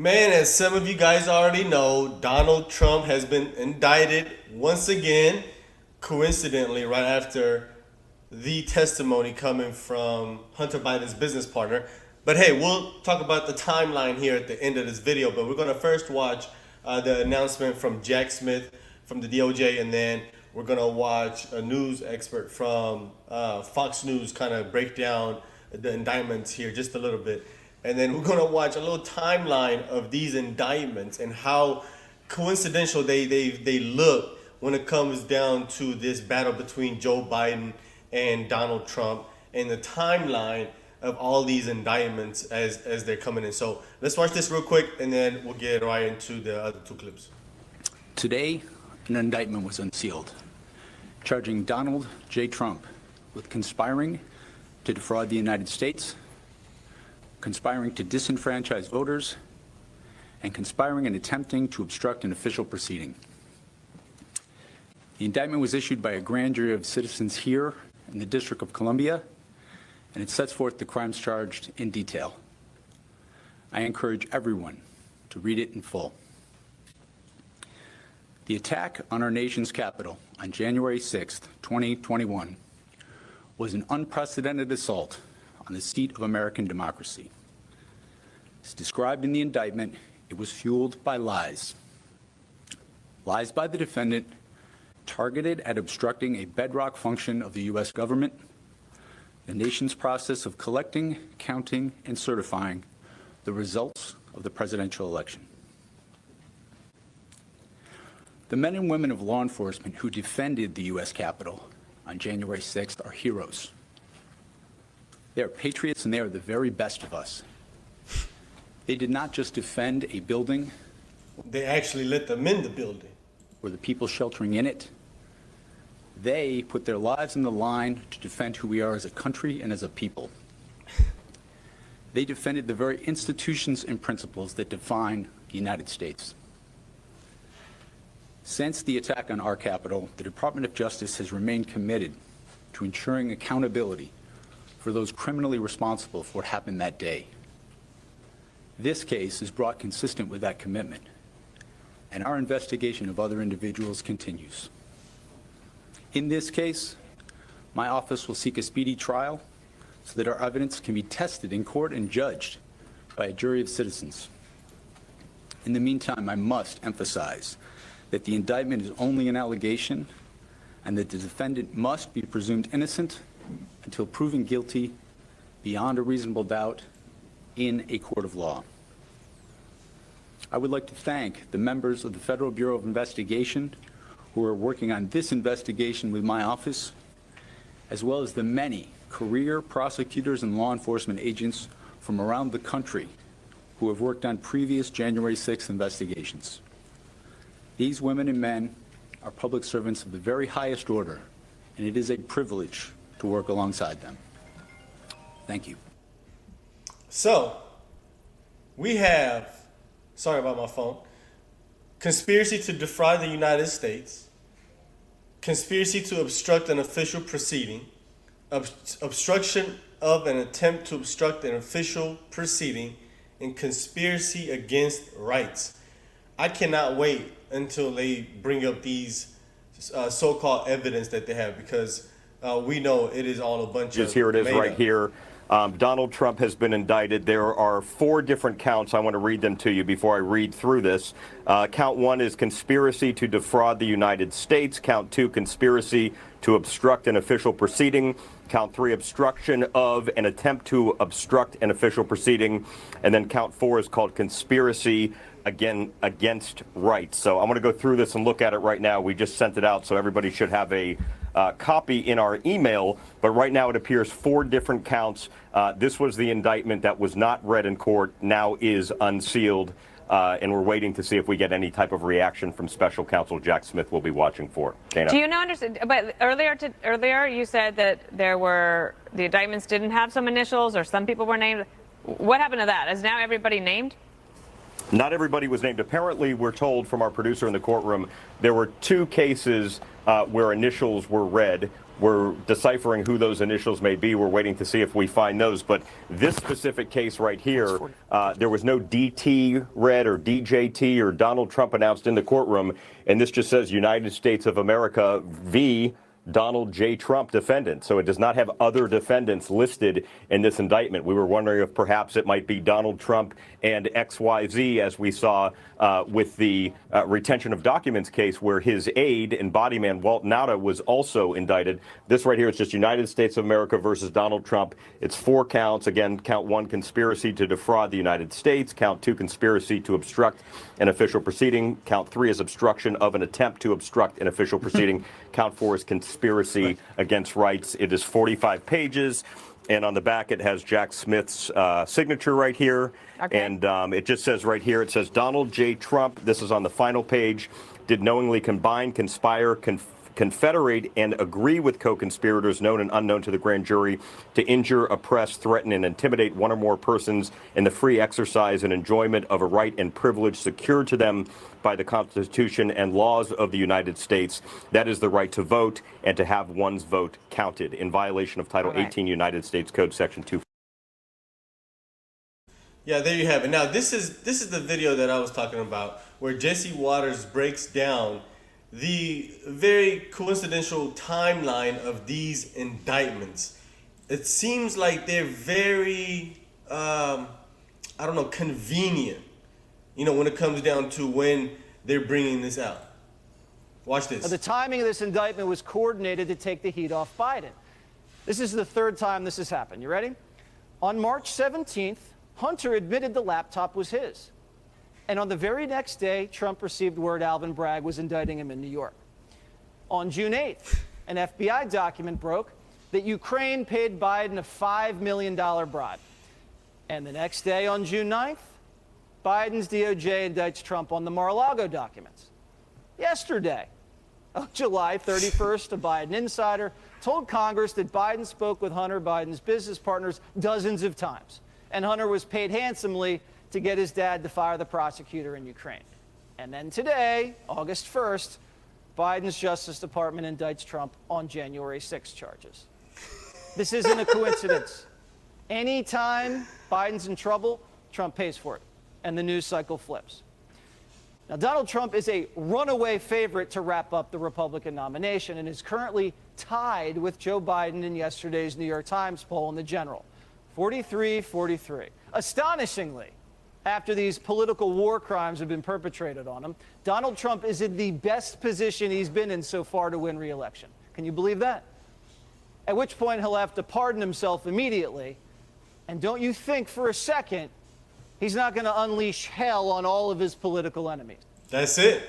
Man, as some of you guys already know, Donald Trump has been indicted once again, coincidentally, right after the testimony coming from Hunter Biden's business partner. But hey, we'll talk about the timeline here at the end of this video, but we're going to first watch the announcement from Jack Smith from the DOJ, and then we're going to watch a news expert from Fox News kind of break down the indictments here just a little bit. And then we're going to watch a little timeline of these indictments and how coincidental they look when it comes down to this battle between Joe Biden and Donald Trump and the timeline of all these indictments as they're coming in. So let's watch this real quick and then we'll get right into the other two clips. Today, an indictment was unsealed, charging Donald J. Trump with conspiring to defraud the United States, conspiring to disenfranchise voters, and conspiring and attempting to obstruct an official proceeding. The indictment was issued by a grand jury of citizens here in the District of Columbia, and it sets forth the crimes charged in detail. I encourage everyone to read it in full. The attack on our nation's capital on January 6, 2021, was an unprecedented assault on the seat of American democracy. As described in the indictment, it was fueled by lies. Lies by the defendant targeted at obstructing a bedrock function of the U.S. government, the nation's process of collecting, counting, and certifying the results of the presidential election. The men and women of law enforcement who defended the U.S. Capitol on January 6th are heroes. They are patriots and they are the very best of us. They did not just defend a building. They actually let them in the building. Or the people sheltering in it. They put their lives on the line to defend who we are as a country and as a people. They defended the very institutions and principles that define the United States. Since the attack on our Capitol, the Department of Justice has remained committed to ensuring accountability for those criminally responsible for what happened that day. This case is brought consistent with that commitment, and our investigation of other individuals continues. In this case, my office will seek a speedy trial so that our evidence can be tested in court and judged by a jury of citizens. In the meantime, I must emphasize that the indictment is only an allegation and that the defendant must be presumed innocent until proven guilty beyond a reasonable doubt in a court of law. I would like to thank the members of the Federal Bureau of Investigation who are working on this investigation with my office, as well as the many career prosecutors and law enforcement agents from around the country who have worked on previous January 6th investigations. These women and men are public servants of the very highest order, and it is a privilege to work alongside them. Thank you. So, we have, sorry about my phone, conspiracy to defraud the United States, conspiracy to obstruct an official proceeding, obstruction of an attempt to obstruct an official proceeding, and conspiracy against rights. I cannot wait until they bring up these so-called evidence that they have, because we know it is all a bunch of here it is right here. Donald Trump has been indicted. There are 4 different counts. I want to read them to you before I read through this. Count 1 is conspiracy to defraud the United States. Count 2, conspiracy to obstruct an official proceeding. Count 3, obstruction of an attempt to obstruct an official proceeding. And then count 4 is called conspiracy against rights. So I'm going to go through this and look at it right now. We just sent it out, so everybody should have a copy in our email, but right now it appears 4 different counts. This was the indictment that was not read in court, now is unsealed, and we're waiting to see if we get any type of reaction from Special Counsel Jack Smith. We'll be watching for. Dana? Do you know, but earlier you said that the indictments didn't have some initials or some people were named. What happened to that? Is now everybody named? Not everybody was named. Apparently, we're told from our producer in the courtroom, there were 2 cases where initials were read. We're deciphering who those initials may be. We're waiting to see if we find those. But this specific case right here, there was no DT read or DJT or Donald Trump announced in the courtroom. And this just says United States of America v. Donald J. Trump, defendant. So it does not have other defendants listed in this indictment. We were wondering if perhaps it might be Donald Trump and XYZ, as we saw with the retention of documents case, where his aide and body man, Walt Nauta, was also indicted. This right here is just United States of America versus Donald Trump. It's 4 counts. Again, count 1, conspiracy to defraud the United States. Count 2, conspiracy to obstruct an official proceeding. Count 3 is obstruction of an attempt to obstruct an official proceeding. Count 4 is conspiracy against rights. It is 45 pages. And on the back, it has Jack Smith's signature right here. Okay. And it just says right here, it says Donald J. Trump, this is on the final page, did knowingly combine, conspire, confederate, and agree with co-conspirators known and unknown to the grand jury to injure, oppress, threaten, and intimidate one or more persons in the free exercise and enjoyment of a right and privilege secured to them by the Constitution and laws of the United States. That is the right to vote and to have one's vote counted in violation of Title 18 United States Code Section 2. Yeah, there you have it. Now, this is the video that I was talking about, where Jesse Waters breaks down the very coincidental timeline of these indictments. It seems like they're very, convenient, when it comes down to when they're bringing this out. Watch this. The timing of this indictment was coordinated to take the heat off Biden. This is the 3rd time this has happened. You ready? On March 17th, Hunter admitted the laptop was his. And on the very next day, Trump received word Alvin Bragg was indicting him in New York. On June 8th, an FBI document broke that Ukraine paid Biden a $5 million bribe. And the next day, on June 9th, Biden's DOJ indicts Trump on the Mar-a-Lago documents. Yesterday, on July 31st, a Biden insider told Congress that Biden spoke with Hunter Biden's business partners dozens of times, and Hunter was paid handsomely to get his dad to fire the prosecutor in Ukraine. And then today, August 1st, Biden's Justice Department indicts Trump on January 6 charges. This isn't a coincidence. Anytime Biden's in trouble, Trump pays for it, and the news cycle flips. Now, Donald Trump is a runaway favorite to wrap up the Republican nomination and is currently tied with Joe Biden in yesterday's New York Times poll in the general, 43-43. Astonishingly, after these political war crimes have been perpetrated on him, Donald Trump is in the best position he's been in so far to win re-election. Can you believe that? At which point he'll have to pardon himself immediately. And don't you think for a second he's not going to unleash hell on all of his political enemies. That's it.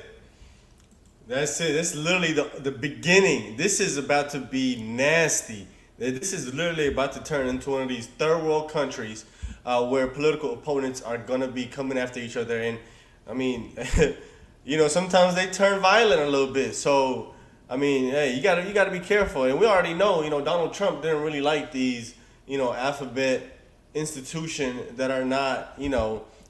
That's it. That's literally the beginning. This is about to be nasty. This is literally about to turn into one of these third world countries where political opponents are going to be coming after each other. And, I mean, sometimes they turn violent a little bit. So, I mean, hey, you gotta be careful. And we already know, Donald Trump didn't really like these, alphabet institution that are not,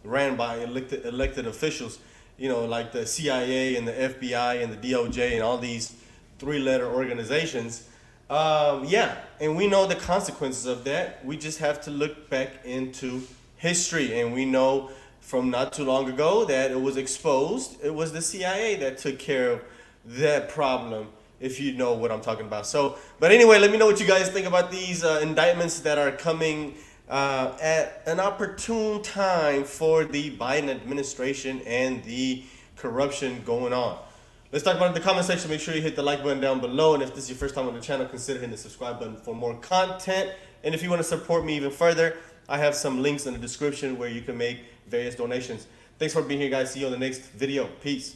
ran by elected officials, like the CIA and the FBI and the DOJ and all these 3-letter organizations. And we know the consequences of that. We just have to look back into history, and we know from not too long ago that it was exposed. It was the CIA that took care of that problem, if you know what I'm talking about. So, but anyway, let me know what you guys think about these indictments that are coming at an opportune time for the Biden administration and the corruption going on. Let's talk about it in the comment section. Make sure you hit the like button down below. And if this is your first time on the channel, consider hitting the subscribe button for more content. And if you want to support me even further, I have some links in the description where you can make various donations. Thanks for being here, guys. See you on the next video. Peace.